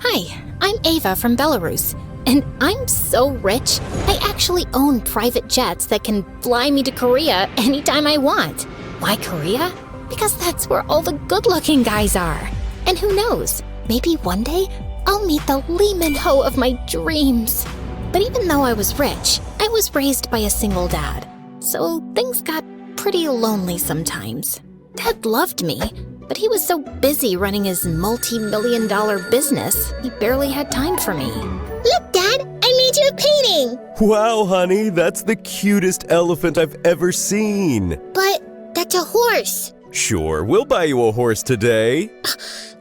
Hi, I'm Ava from Belarus, and I'm so rich, I actually own private jets that can fly me to Korea anytime I want. Why Korea? Because that's where all the good-looking guys are. And who knows, maybe one day I'll meet the Lee Min-ho of my dreams. But even though I was rich, I was raised by a single dad, so things got pretty lonely sometimes. Dad loved me, but he was so busy running his multi-million-dollar business, he barely had time for me. Look, Dad, I made you a painting. Wow, honey, that's the cutest elephant I've ever seen. But that's a horse. Sure, we'll buy you a horse today.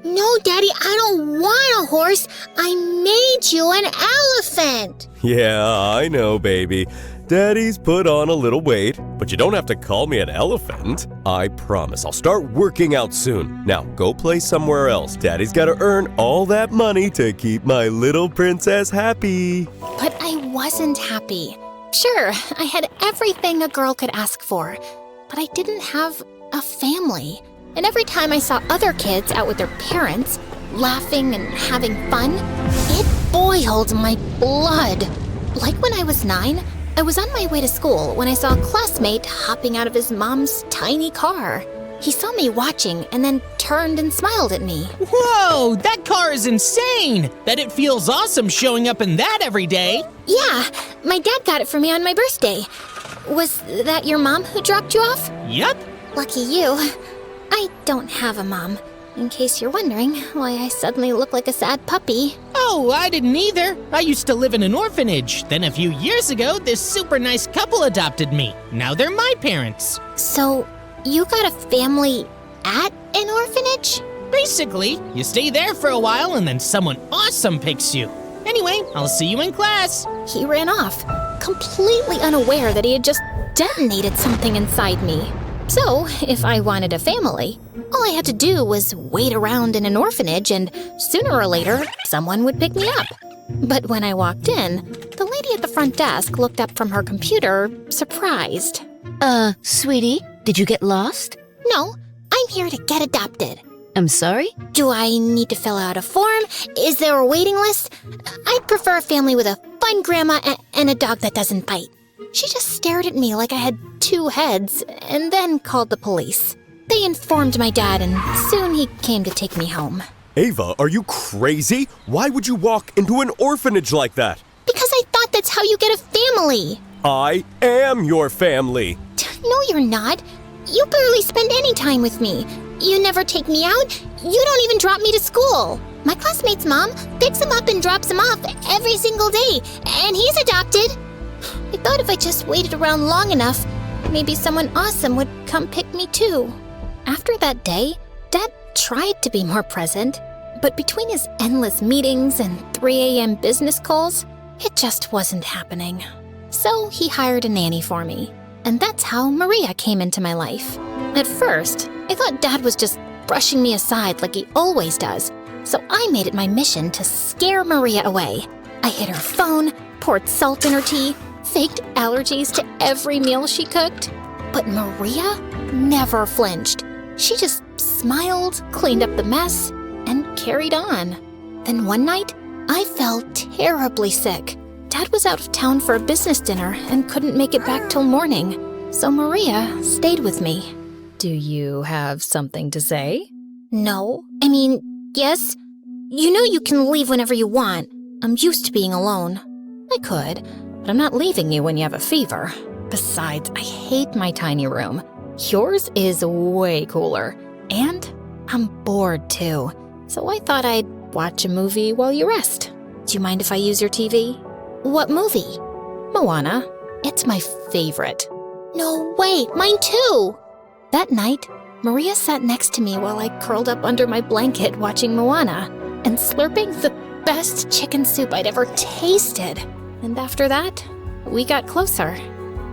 No, Daddy, I don't want a horse. I made you an elephant. Yeah, I know, baby. Daddy's put on a little weight, but you don't have to call me an elephant. I promise I'll start working out soon. Now, go play somewhere else. Daddy's got to earn all that money to keep my little princess happy. But I wasn't happy. Sure, I had everything a girl could ask for, but I didn't have a family. And every time I saw other kids out with their parents, laughing and having fun, it boiled my blood. Like when I was 9, I was on my way to school when I saw a classmate hopping out of his mom's tiny car. He saw me watching and then turned and smiled at me. Whoa, that car is insane! Bet it feels awesome showing up in that every day. Yeah, my dad got it for me on my birthday. Was that your mom who dropped you off? Yup. Lucky you. I don't have a mom, in case you're wondering why I suddenly look like a sad puppy. Oh, I didn't either. I used to live in an orphanage. Then a few years ago, this super nice couple adopted me. Now they're my parents. So, you got a family at an orphanage? Basically, you stay there for a while and then someone awesome picks you. Anyway, I'll see you in class. He ran off, completely unaware that he had just detonated something inside me. So, if I wanted a family, all I had to do was wait around in an orphanage and sooner or later, someone would pick me up. But when I walked in, the lady at the front desk looked up from her computer, surprised. Sweetie, did you get lost? No, I'm here to get adopted. I'm sorry? Do I need to fill out a form? Is there a waiting list? I'd prefer a family with a fun grandma and a dog that doesn't bite. She just stared at me like I had 2 heads and then called the police. They informed my dad and soon he came to take me home. Ava, are you crazy? Why would you walk into an orphanage like that? Because I thought that's how you get a family. I am your family. No, you're not. You barely spend any time with me. You never take me out. You don't even drop me to school. My classmate's mom picks him up and drops him off every single day, and he's adopted. I thought if I just waited around long enough, maybe someone awesome would come pick me too. After that day, Dad tried to be more present, but between his endless meetings and 3 a.m. business calls, it just wasn't happening. So he hired a nanny for me, and that's how Maria came into my life. At first, I thought Dad was just brushing me aside like he always does, so I made it my mission to scare Maria away. I hid her phone, poured salt in her tea, faked allergies to every meal she cooked. But Maria never flinched. She just smiled, cleaned up the mess, and carried on. Then one night, I fell terribly sick. Dad was out of town for a business dinner and couldn't make it back till morning, so Maria stayed with me. Do you have something to say? No, I mean, yes. You know you can leave whenever you want. I'm used to being alone. I could, but I'm not leaving you when you have a fever. Besides, I hate my tiny room. Yours is way cooler. And I'm bored too. So I thought I'd watch a movie while you rest. Do you mind if I use your TV? What movie? Moana. It's my favorite. No way, mine too. That night, Maria sat next to me while I curled up under my blanket watching Moana and slurping the best chicken soup I'd ever tasted. And after that, we got closer.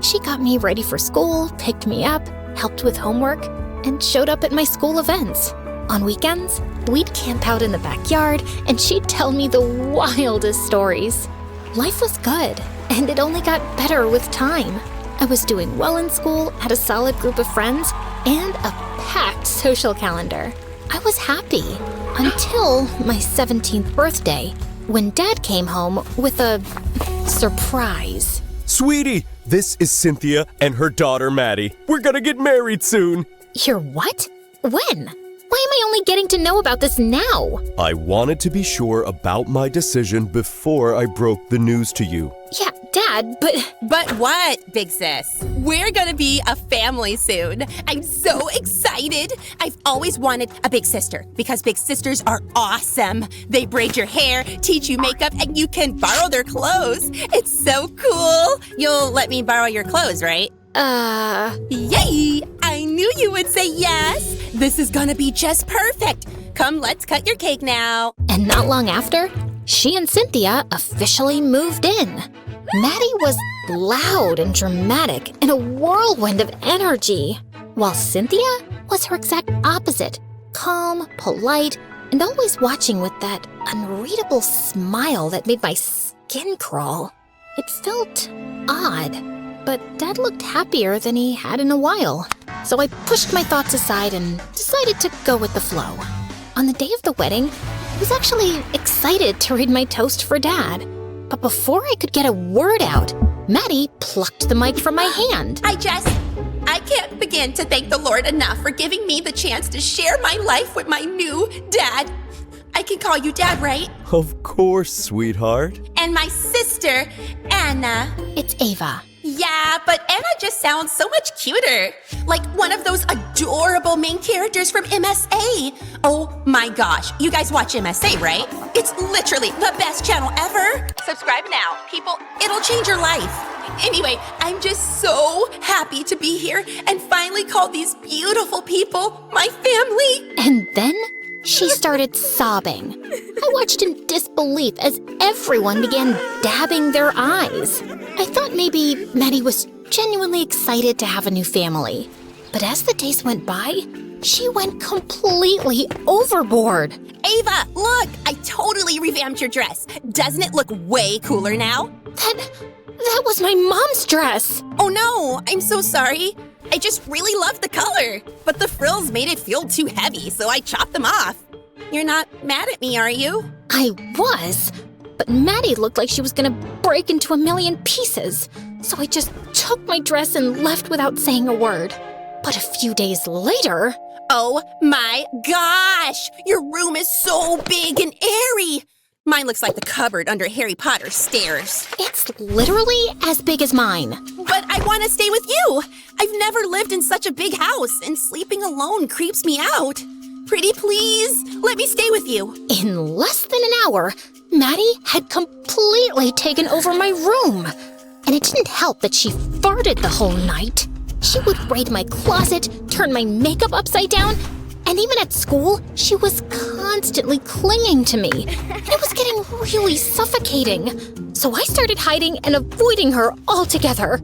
She got me ready for school, picked me up, helped with homework, and showed up at my school events. On weekends, we'd camp out in the backyard, and she'd tell me the wildest stories. Life was good, and it only got better with time. I was doing well in school, had a solid group of friends, and a packed social calendar. I was happy until my 17th birthday, when Dad came home with a surprise. Sweetie, this is Cynthia and her daughter Maddie. We're gonna get married soon. You're what? When? Why am I only getting to know about this now? I wanted to be sure about my decision before I broke the news to you. Yeah, Dad, but... But what, big sis? We're gonna be a family soon. I'm so excited. I've always wanted a big sister because big sisters are awesome. They braid your hair, teach you makeup, and you can borrow their clothes. It's so cool. You'll let me borrow your clothes, right? Yay! I knew you would say yes. This is gonna be just perfect. Come, let's cut your cake now. And not long after, she and Cynthia officially moved in. Maddie was loud and dramatic in a whirlwind of energy, while Cynthia was her exact opposite, calm, polite, and always watching with that unreadable smile that made my skin crawl. It felt odd, but Dad looked happier than he had in a while. So I pushed my thoughts aside and decided to go with the flow. On the day of the wedding, I was actually excited to read my toast for Dad. But before I could get a word out, Maddie plucked the mic from my hand. I can't begin to thank the Lord enough for giving me the chance to share my life with my new dad. I can call you Dad, right? Of course, sweetheart. And my sister, Anna. It's Ava. Yeah, but Anna just sounds so much cuter. Like one of those adorable main characters from MSA. Oh my gosh, you guys watch MSA, right? It's literally the best channel ever. Subscribe now, people. It'll change your life. Anyway, I'm just so happy to be here and finally call these beautiful people my family. And then she started sobbing. I watched in disbelief as everyone began dabbing their eyes. I thought maybe Maddie was genuinely excited to have a new family. But as the days went by, she went completely overboard. Ava, look, I totally revamped your dress. Doesn't it look way cooler now? That was my mom's dress. Oh no, I'm so sorry. I just really loved the color, but the frills made it feel too heavy, so I chopped them off. You're not mad at me, are you? I was, but Maddie looked like she was gonna break into a million pieces, so I just took my dress and left without saying a word. But a few days later... Oh my gosh! Your room is so big and airy! Mine looks like the cupboard under Harry Potter's stairs. It's literally as big as mine. But I want to stay with you! I've never lived in such a big house, and sleeping alone creeps me out. Pretty please, let me stay with you. In less than an hour, Maddie had completely taken over my room. And it didn't help that she farted the whole night. She would raid my closet, turn my makeup upside down, and even at school, she was constantly clinging to me. And it was getting really suffocating. So I started hiding and avoiding her altogether.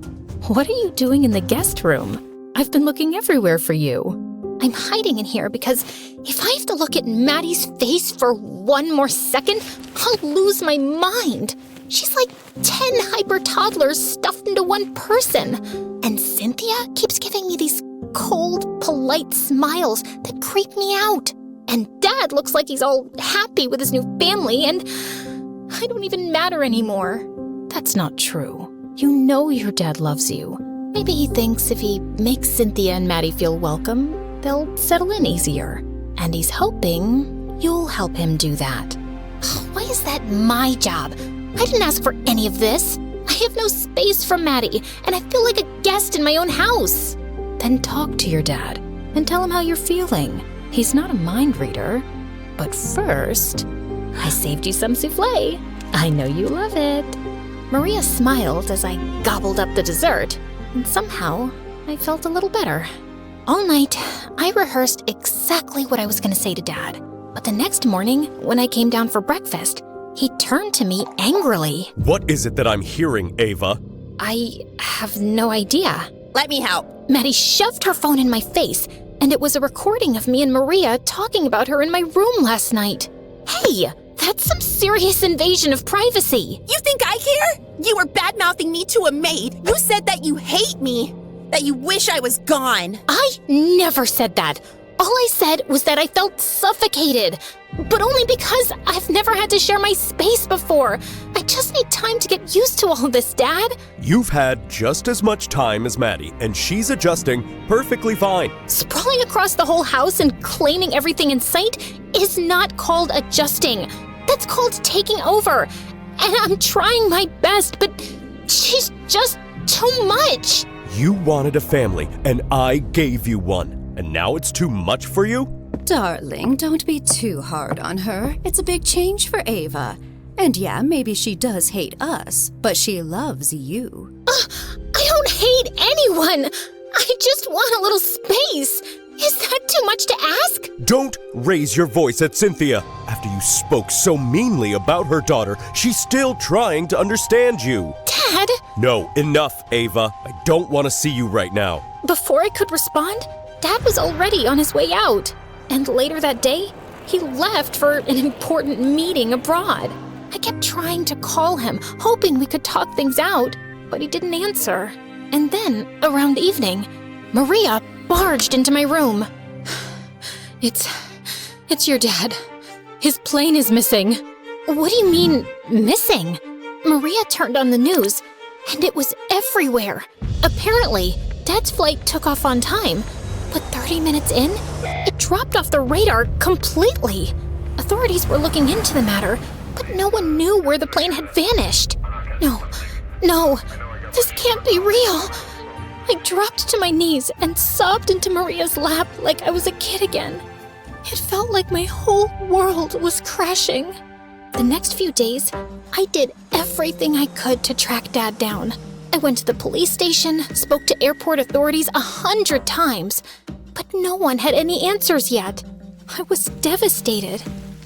What are you doing in the guest room? I've been looking everywhere for you. I'm hiding in here because if I have to look at Maddie's face for one more second, I'll lose my mind. She's like 10 hyper toddlers stuffed into one person. And Cynthia keeps giving me these cold, polite smiles that creep me out. And Dad looks like he's all happy with his new family, and I don't even matter anymore. That's not true. You know your dad loves you. Maybe he thinks if he makes Cynthia and Maddie feel welcome, they'll settle in easier. And he's hoping you'll help him do that. Why is that my job? I didn't ask for any of this. I have no space for Maddie, and I feel like a guest in my own house. Then talk to your dad and tell him how you're feeling. He's not a mind reader. But first, I saved you some souffle. I know you love it. Maria smiled as I gobbled up the dessert, and somehow I felt a little better. All night, I rehearsed exactly what I was going to say to Dad. But the next morning, when I came down for breakfast, he turned to me angrily. What is it that I'm hearing, Ava? I have no idea. Let me help. Maddie shoved her phone in my face, and it was a recording of me and Maria talking about her in my room last night. Hey, that's some serious invasion of privacy. You think I care? You were bad-mouthing me to a maid. You said that you hate me, that you wish I was gone. I never said that. All I said was that I felt suffocated, but only because I've never had to share my space before. I just need time to get used to all this, Dad. You've had just as much time as Maddie, and she's adjusting perfectly fine. Sprawling across the whole house and claiming everything in sight is not called adjusting. That's called taking over. And I'm trying my best, but she's just too much. You wanted a family, and I gave you one. And now it's too much for you? Darling, don't be too hard on her. It's a big change for Ava. And yeah, maybe she does hate us, but she loves you. I don't hate anyone. I just want a little space. Is that too much to ask? Don't raise your voice at Cynthia. After you spoke so meanly about her daughter, she's still trying to understand you. Dad? No, enough, Ava. I don't want to see you right now. Before I could respond, Dad was already on his way out. And later that day, he left for an important meeting abroad. I kept trying to call him, hoping we could talk things out, but he didn't answer. And then, around evening, Maria barged into my room. It's your dad. His plane is missing. What do you mean, missing? Maria turned on the news, and it was everywhere. Apparently, Dad's flight took off on time, but 30 minutes in, it dropped off the radar completely. Authorities were looking into the matter, but no one knew where the plane had vanished. No, this can't be real. I dropped to my knees and sobbed into Maria's lap like I was a kid again. It felt like my whole world was crashing. The next few days, I did everything I could to track Dad down. I went to the police station, spoke to airport authorities 100 times, but no one had any answers yet. I was devastated.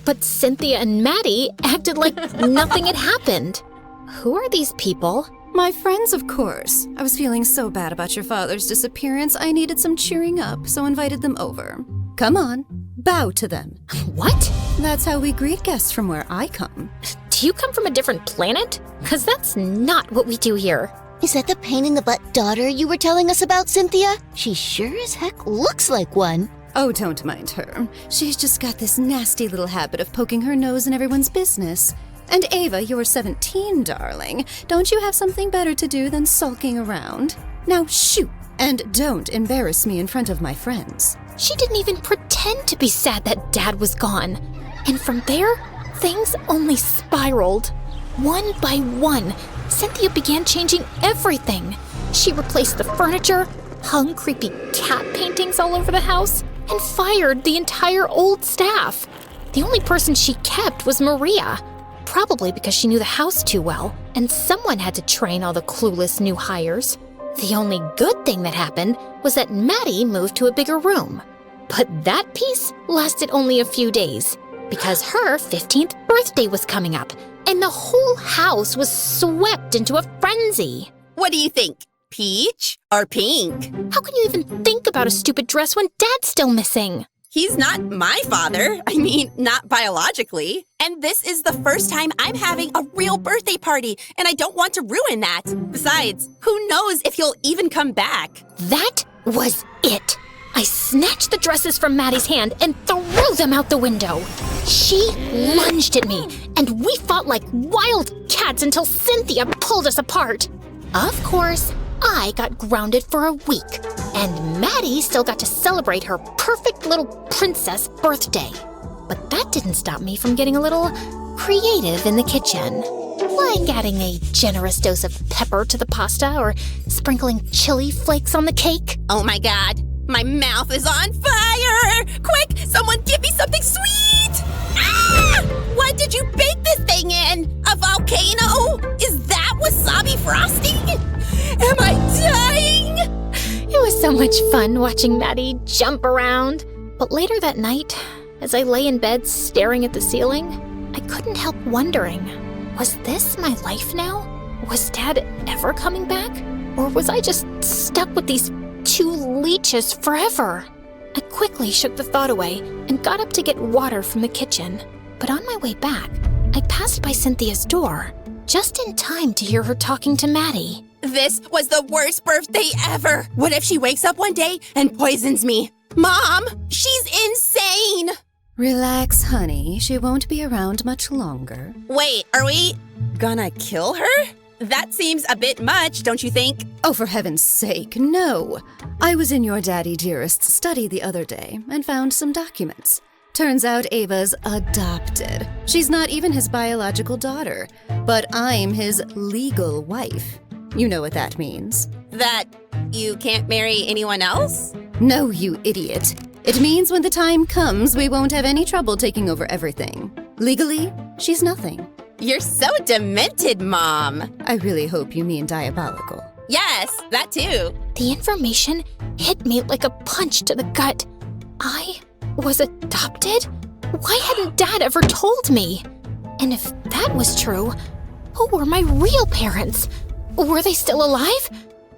But Cynthia and Maddie acted like nothing had happened. Who are these people? My friends, of course. I was feeling so bad about your father's disappearance, I needed some cheering up, so invited them over. Come on, bow to them. What? That's how we greet guests from where I come. Do you come from a different planet? 'Cause that's not what we do here. Is that the pain-in-the-butt daughter you were telling us about, Cynthia? She sure as heck looks like one. Oh, don't mind her. She's just got this nasty little habit of poking her nose in everyone's business. And Ava, you're 17, darling. Don't you have something better to do than sulking around? Now shoo, and don't embarrass me in front of my friends. She didn't even pretend to be sad that Dad was gone. And from there, things only spiraled. One by one, Cynthia began changing everything. She replaced the furniture, hung creepy cat paintings all over the house, and fired the entire old staff. The only person she kept was Maria, probably because she knew the house too well, and someone had to train all the clueless new hires. The only good thing that happened was that Maddie moved to a bigger room. But that peace lasted only a few days, because her 15th birthday was coming up, and the whole house was swept into a frenzy. What do you think? Peach or pink? How can you even think about a stupid dress when Dad's still missing? He's not my father. I mean, not biologically. And this is the first time I'm having a real birthday party, and I don't want to ruin that. Besides, who knows if he'll even come back? That was it. I snatched the dresses from Maddie's hand and threw them out the window. She lunged at me, and we fought like wild cats until Cynthia pulled us apart. Of course, I got grounded for a week, and Maddie still got to celebrate her perfect little princess birthday. But that didn't stop me from getting a little creative in the kitchen, like adding a generous dose of pepper to the pasta or sprinkling chili flakes on the cake. Oh my God, my mouth is on fire! Quick, someone give me something sweet! Ah! What did you bake this thing in? A volcano? Is that wasabi frosting? Am I dying? It was so much fun watching Maddie jump around. But later that night, as I lay in bed staring at the ceiling, I couldn't help wondering, was this my life now? Was Dad ever coming back? Or was I just stuck with these two leeches forever? I quickly shook the thought away and got up to get water from the kitchen. But on my way back, I passed by Cynthia's door, just in time to hear her talking to Maddie. This was the worst birthday ever. What if she wakes up one day and poisons me? Mom, she's insane! Relax, honey. She won't be around much longer. Wait, are we gonna kill her? That seems a bit much, don't you think? Oh, for heaven's sake, no. I was in your daddy dearest's study the other day and found some documents. Turns out Ava's adopted. She's not even his biological daughter, but I'm his legal wife. You know what that means. That you can't marry anyone else? No, you idiot. It means when the time comes, we won't have any trouble taking over everything. Legally, she's nothing. You're so demented, Mom. I really hope you mean diabolical. Yes, that too. The information hit me like a punch to the gut. I was adopted? Why hadn't Dad ever told me? And if that was true, who were my real parents? Were they still alive?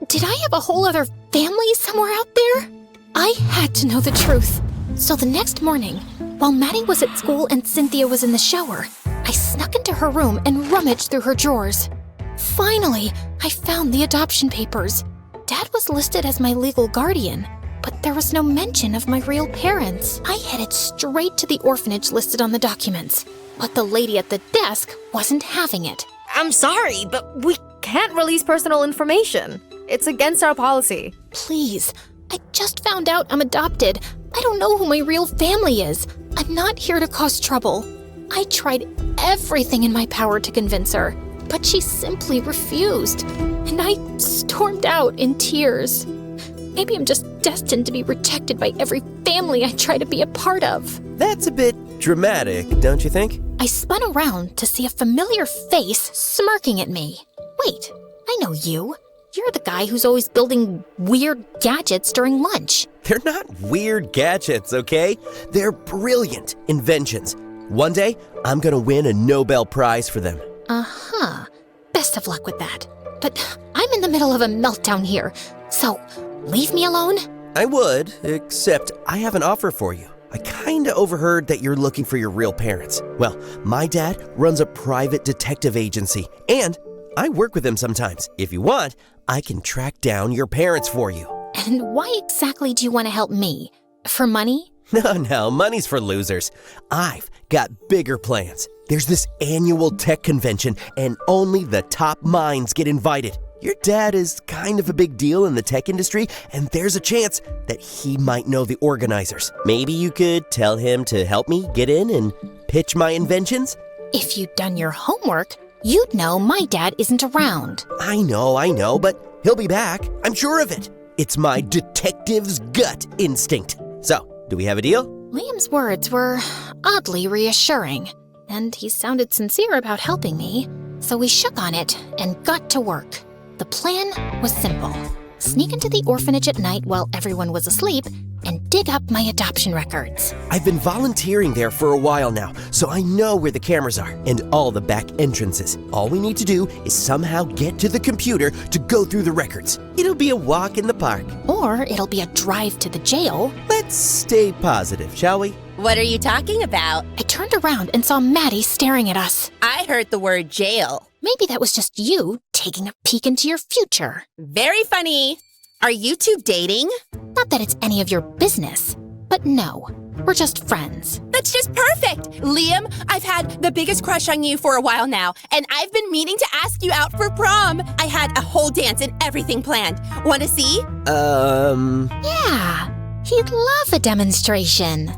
Did I have a whole other family somewhere out there? I had to know the truth. So the next morning, while Maddie was at school and Cynthia was in the shower, I snuck into her room and rummaged through her drawers. Finally, I found the adoption papers. Dad was listed as my legal guardian, but there was no mention of my real parents. I headed straight to the orphanage listed on the documents, but the lady at the desk wasn't having it. I'm sorry, but we can't release personal information. It's against our policy. Please, I just found out I'm adopted. I don't know who my real family is. I'm not here to cause trouble. I tried everything in my power to convince her, but she simply refused, and I stormed out in tears. Maybe I'm just destined to be rejected by every family I try to be a part of. That's a bit dramatic, don't you think? I spun around to see a familiar face smirking at me. Wait, I know you. You're the guy who's always building weird gadgets during lunch. They're not weird gadgets, okay? They're brilliant inventions. One day, I'm gonna win a Nobel Prize for them. Uh-huh. Best of luck with that. But I'm in the middle of a meltdown here, so leave me alone? I would, except I have an offer for you. I kinda overheard that you're looking for your real parents. Well, my dad runs a private detective agency, and I work with him sometimes. If you want, I can track down your parents for you. And why exactly do you want to help me? For money? No, money's for losers. I've got bigger plans. There's this annual tech convention, and only the top minds get invited. Your dad is kind of a big deal in the tech industry, and there's a chance that he might know the organizers. Maybe you could tell him to help me get in and pitch my inventions? If you'd done your homework, you'd know my dad isn't around. I know, but he'll be back. I'm sure of it. It's my detective's gut instinct. So, do we have a deal? Liam's words were oddly reassuring, and he sounded sincere about helping me, so we shook on it and got to work. The plan was simple. Sneak into the orphanage at night while everyone was asleep and dig up my adoption records. I've been volunteering there for a while now, so I know where the cameras are and all the back entrances. All we need to do is somehow get to the computer to go through the records. It'll be a walk in the park. Or it'll be a drive to the jail. Let's stay positive, shall we? What are you talking about? I turned around and saw Maddie staring at us. I heard the word jail. Maybe that was just you taking a peek into your future. Very funny. Are you two dating? Not that it's any of your business, but no, we're just friends. That's just perfect. Liam, I've had the biggest crush on you for a while now, and I've been meaning to ask you out for prom. I had a whole dance and everything planned. Want to see? Yeah, he'd love a demonstration.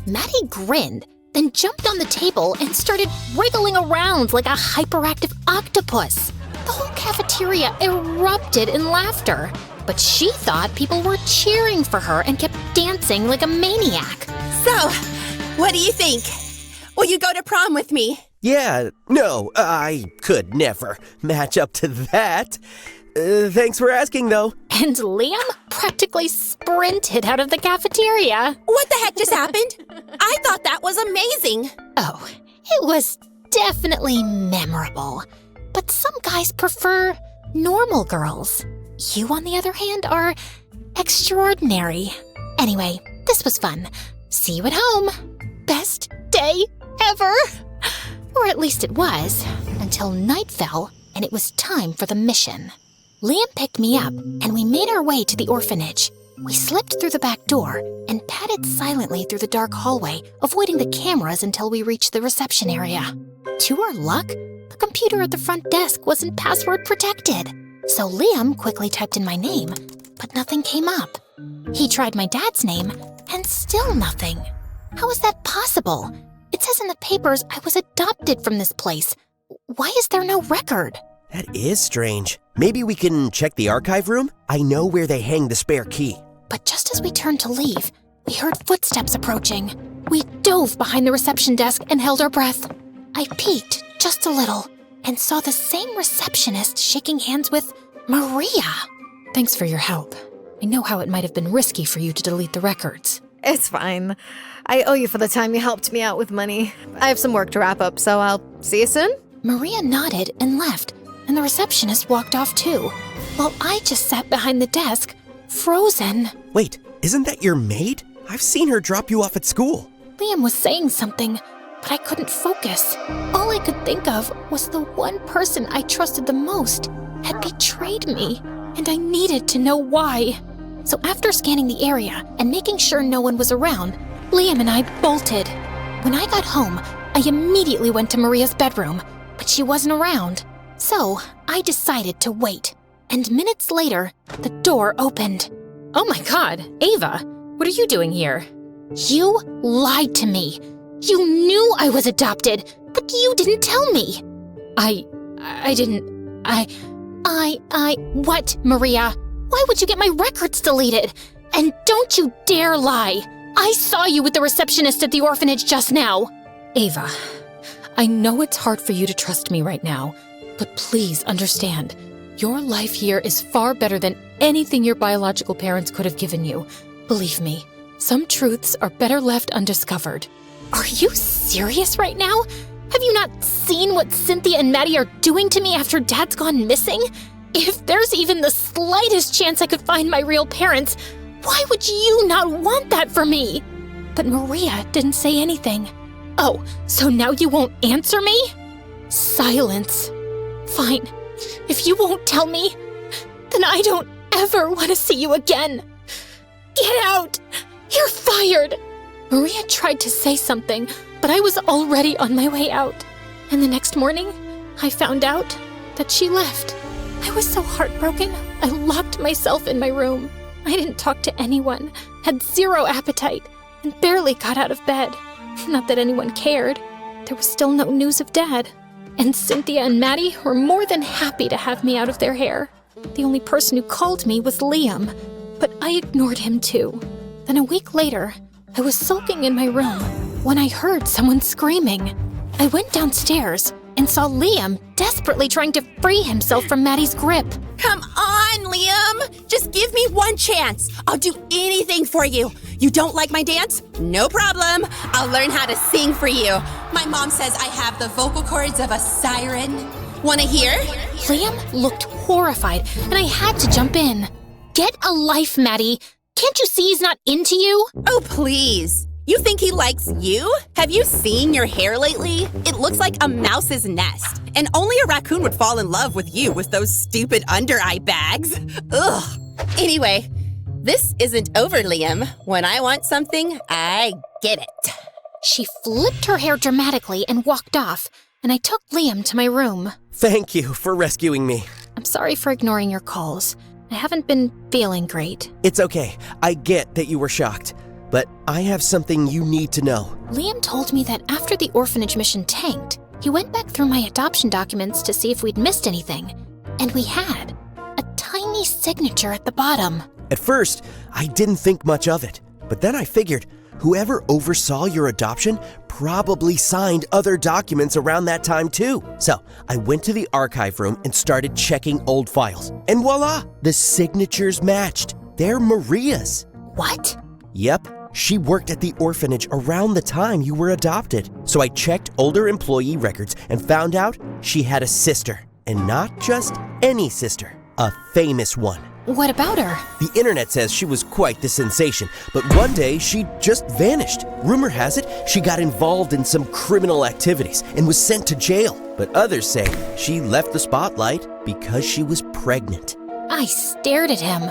Maddie grinned, then jumped on the table and started wriggling around like a hyperactive octopus. The whole cafeteria erupted in laughter, but she thought people were cheering for her and kept dancing like a maniac. So, what do you think? Will you go to prom with me? Yeah, no, I could never match up to that. Thanks for asking, though. And Liam practically sprinted out of the cafeteria. What the heck just happened? I thought that was amazing. Oh, it was definitely memorable. But some guys prefer normal girls. You, on the other hand, are extraordinary. Anyway, this was fun. See you at home. Best day ever. Or at least it was, until night fell and it was time for the mission. Liam picked me up and we made our way to the orphanage. We slipped through the back door and padded silently through the dark hallway, avoiding the cameras until we reached the reception area. To our luck, the computer at the front desk wasn't password protected. So Liam quickly typed in my name, but nothing came up. He tried my dad's name, and still nothing. How is that possible? It says in the papers I was adopted from this place. Why is there no record? That is strange. Maybe we can check the archive room? I know where they hang the spare key. But just as we turned to leave, we heard footsteps approaching. We dove behind the reception desk and held our breath. I peeked just a little and saw the same receptionist shaking hands with Maria. Thanks for your help. I know how it might have been risky for you to delete the records. It's fine. I owe you for the time you helped me out with money. I have some work to wrap up, so I'll see you soon. Maria nodded and left, and the receptionist walked off too, while I just sat behind the desk, frozen. Wait, isn't that your maid? I've seen her drop you off at school. Liam was saying something, but I couldn't focus. All I could think of was the one person I trusted the most had betrayed me, and I needed to know why. So after scanning the area and making sure no one was around, Liam and I bolted. When I got home, I immediately went to Maria's bedroom, but she wasn't around. So I decided to wait. And minutes later, the door opened. Oh my God, Ava, what are you doing here? You lied to me. You knew I was adopted, but you didn't tell me. What, Maria? Why would you get my records deleted? And don't you dare lie. I saw you with the receptionist at the orphanage just now. Ava, I know it's hard for you to trust me right now, but please understand, your life here is far better than anything your biological parents could have given you. Believe me, some truths are better left undiscovered. Are you serious right now? Have you not seen what Cynthia and Maddie are doing to me after Dad's gone missing? If there's even the slightest chance I could find my real parents, why would you not want that for me? But Maria didn't say anything. Oh, so now you won't answer me? Silence. Fine. If you won't tell me, then I don't ever want to see you again. Get out! You're fired! Maria tried to say something, but I was already on my way out. And the next morning, I found out that she left. I was so heartbroken, I locked myself in my room. I didn't talk to anyone, had zero appetite, and barely got out of bed. Not that anyone cared. There was still no news of Dad. And Cynthia and Maddie were more than happy to have me out of their hair. The only person who called me was Liam, but I ignored him too. Then a week later, I was sulking in my room when I heard someone screaming. I went downstairs and saw Liam desperately trying to free himself from Maddie's grip. Come on, Liam! Just give me one chance. I'll do anything for you. You don't like my dance? No problem. I'll learn how to sing for you. My mom says I have the vocal cords of a siren. Wanna hear? Liam looked horrified, and I had to jump in. Get a life, Maddie. Can't you see he's not into you? Oh, please. You think he likes you? Have you seen your hair lately? It looks like a mouse's nest. And only a raccoon would fall in love with you with those stupid under-eye bags. Ugh. Anyway, this isn't over, Liam. When I want something, I get it. She flipped her hair dramatically and walked off, and I took Liam to my room. Thank you for rescuing me. I'm sorry for ignoring your calls. I haven't been feeling great. It's okay. I get that you were shocked. But I have something you need to know. Liam told me that after the orphanage mission tanked, he went back through my adoption documents to see if we'd missed anything. And we had. A tiny signature at the bottom. At first, I didn't think much of it. But then I figured whoever oversaw your adoption probably signed other documents around that time too. So I went to the archive room and started checking old files. And voila, the signatures matched. They're Maria's. What? Yep. She worked at the orphanage around the time you were adopted. So I checked older employee records and found out she had a sister. And not just any sister, a famous one. What about her? The internet says she was quite the sensation, but one day she just vanished. Rumor has it she got involved in some criminal activities and was sent to jail. But others say she left the spotlight because she was pregnant. I stared at him.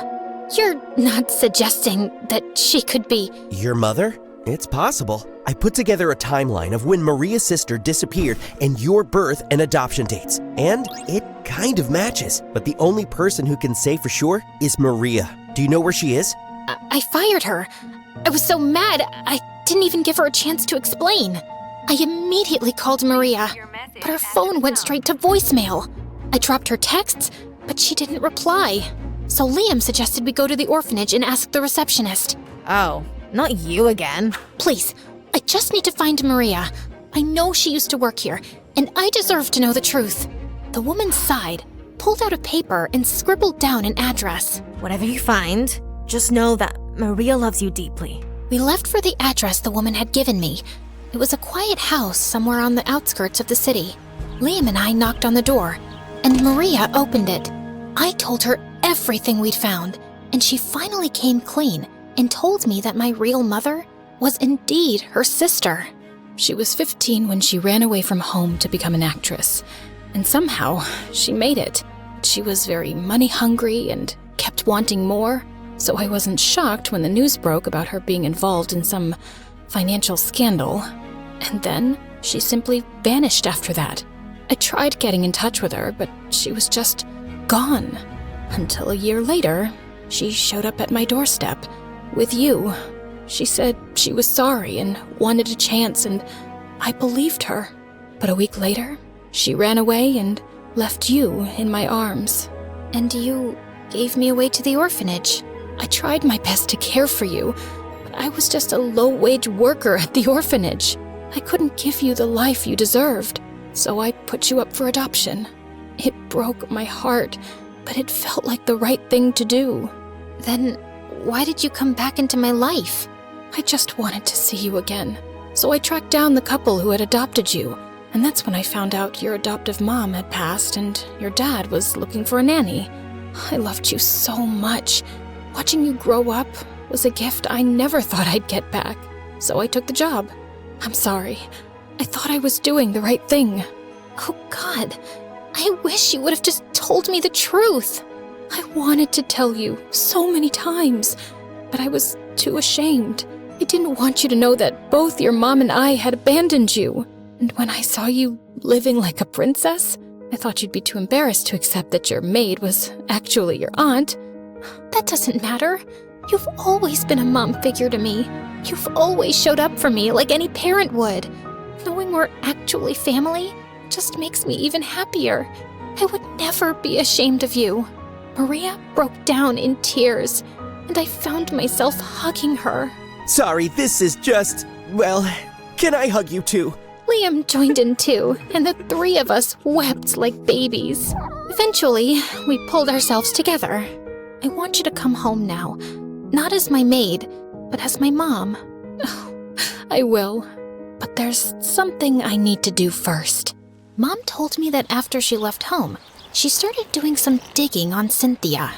You're not suggesting that she could be... Your mother? It's possible. I put together a timeline of when Maria's sister disappeared and your birth and adoption dates. And it kind of matches. But the only person who can say for sure is Maria. Do you know where she is? I fired her. I was so mad, I didn't even give her a chance to explain. I immediately called Maria, but her phone went straight to voicemail. I dropped her texts, but she didn't reply. So Liam suggested we go to the orphanage and ask the receptionist. Oh, not you again. Please, I just need to find Maria. I know she used to work here, and I deserve to know the truth. The woman sighed, pulled out a paper, and scribbled down an address. Whatever you find, just know that Maria loves you deeply. We left for the address the woman had given me. It was a quiet house somewhere on the outskirts of the city. Liam and I knocked on the door, and Maria opened it. I told her everything we'd found, and she finally came clean and told me that my real mother was indeed her sister. She was 15 when she ran away from home to become an actress, and somehow she made it. She was very money hungry and kept wanting more, so I wasn't shocked when the news broke about her being involved in some financial scandal. And then she simply vanished after that. I tried getting in touch with her, but she was just gone. Until a year later, she showed up at my doorstep with you. She said she was sorry and wanted a chance, and I believed her. But a week later, she ran away and left you in my arms. And you gave me away to the orphanage. I tried my best to care for you, but I was just a low-wage worker at the orphanage. I couldn't give you the life you deserved, so I put you up for adoption. It broke my heart, but it felt like the right thing to do. Then why did you come back into my life? I just wanted to see you again, so I tracked down the couple who had adopted you, and that's when I found out your adoptive mom had passed and your dad was looking for a nanny. I loved you so much. Watching you grow up was a gift I never thought I'd get back, so I took the job. I'm sorry. I thought I was doing the right thing. Oh God, I wish you would have just told me the truth. I wanted to tell you so many times, but I was too ashamed. I didn't want you to know that both your mom and I had abandoned you. And when I saw you living like a princess, I thought you'd be too embarrassed to accept that your maid was actually your aunt. That doesn't matter. You've always been a mom figure to me. You've always showed up for me like any parent would. Knowing we're actually family just makes me even happier. I would never be ashamed of you. Maria broke down in tears, and I found myself hugging her. Sorry, this is just... well, can I hug you too? Liam joined in too, and the three of us wept like babies. Eventually, we pulled ourselves together. I want you to come home now, not as my maid, but as my mom. Oh, I will. But there's something I need to do first. Mom told me that after she left home, she started doing some digging on Cynthia.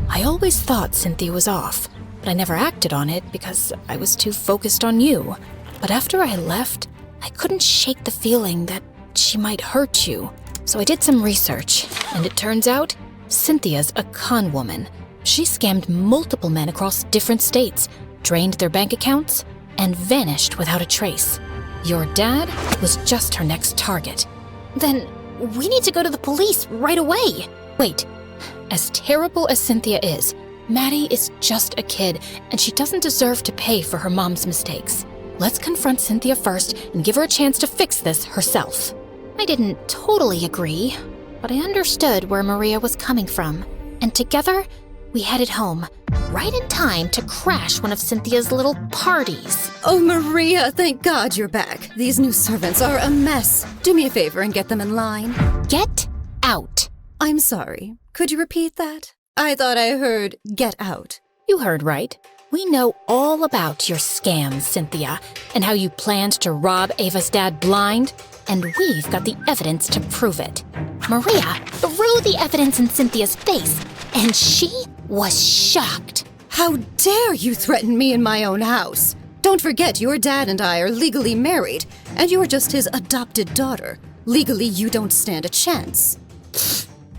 I always thought Cynthia was off, but I never acted on it because I was too focused on you. But after I left, I couldn't shake the feeling that she might hurt you. So I did some research, and it turns out Cynthia's a con woman. She scammed multiple men across different states, drained their bank accounts, and vanished without a trace. Your dad was just her next target. Then we need to go to the police right away. Wait, as terrible as Cynthia is, Maddie is just a kid, and she doesn't deserve to pay for her mom's mistakes. Let's confront Cynthia first and give her a chance to fix this herself. I didn't totally agree, but I understood where Maria was coming from, and together we headed home, right in time to crash one of Cynthia's little parties. Oh, Maria, thank God you're back. These new servants are a mess. Do me a favor and get them in line. Get out. I'm sorry. Could you repeat that? I thought I heard get out. You heard right. We know all about your scams, Cynthia, and how you planned to rob Ava's dad blind, and we've got the evidence to prove it. Maria threw the evidence in Cynthia's face, and she was shocked. How dare you threaten me in my own house? Don't forget, your dad and I are legally married, and you're just his adopted daughter. Legally, you don't stand a chance.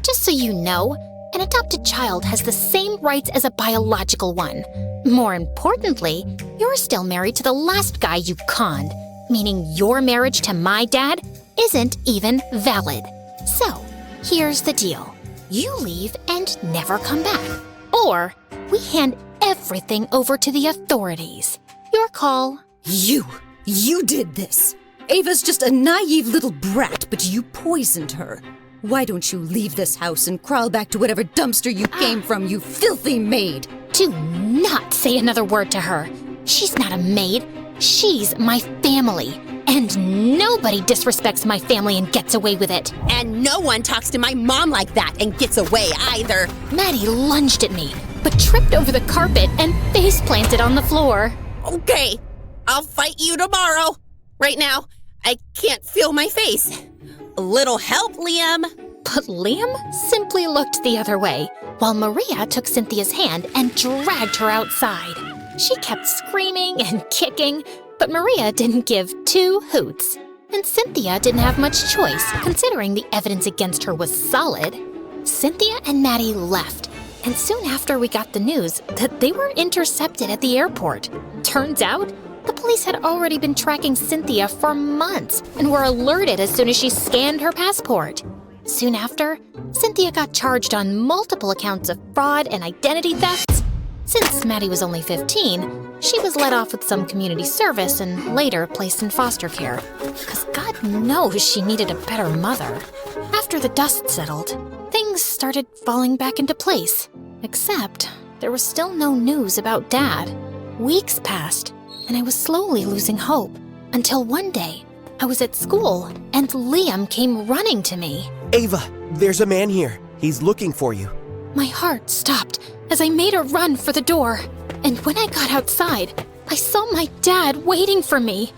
Just so you know, An adopted child has the same rights as a biological one. More importantly, you're still married to the last guy you conned, meaning your marriage to my dad isn't even valid. So, here's the deal. You leave and never come back. Or we hand everything over to the authorities. Your call. You did this. Ava's just a naive little brat, but you poisoned her. Why don't you leave this house and crawl back to whatever dumpster you came from, you filthy maid? Do not say another word to her. She's not a maid. She's my family. And nobody disrespects my family and gets away with it. And no one talks to my mom like that and gets away either. Maddie lunged at me, but tripped over the carpet and face planted on the floor. Okay, I'll fight you tomorrow. Right now, I can't feel my face. A little help, Liam. But Liam simply looked the other way, while Maria took Cynthia's hand and dragged her outside. She kept screaming and kicking, but Maria didn't give two hoots. And Cynthia didn't have much choice, considering the evidence against her was solid. Cynthia and Maddie left, and soon after we got the news that they were intercepted at the airport. Turns out, the police had already been tracking Cynthia for months and were alerted as soon as she scanned her passport. Soon after, Cynthia got charged on multiple accounts of fraud and identity thefts. Since Maddie was only 15, she was let off with some community service and later placed in foster care. Because God knows she needed a better mother. After the dust settled, things started falling back into place. Except, there was still no news about Dad. Weeks passed, and I was slowly losing hope. Until one day, I was at school, and Liam came running to me. Ava, there's a man here. He's looking for you. My heart stopped as I made a run for the door. And when I got outside, I saw my dad waiting for me.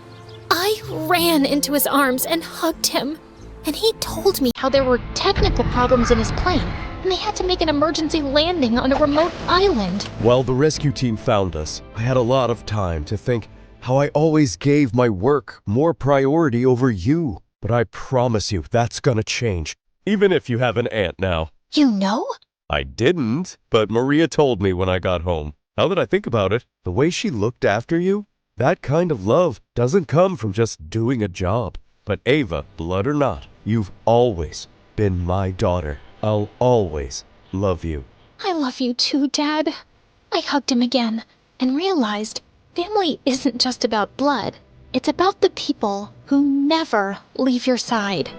I ran into his arms and hugged him. And he told me how there were technical problems in his plane, and they had to make an emergency landing on a remote island. While the rescue team found us, I had a lot of time to think how I always gave my work more priority over you. But I promise you that's gonna change, even if you have an aunt now. You know? I didn't, but Maria told me when I got home. Now that I think about it, the way she looked after you, that kind of love doesn't come from just doing a job. But Ava, blood or not, you've always been my daughter. I'll always love you. I love you too, Dad. I hugged him again and realized family isn't just about blood. It's about the people who never leave your side.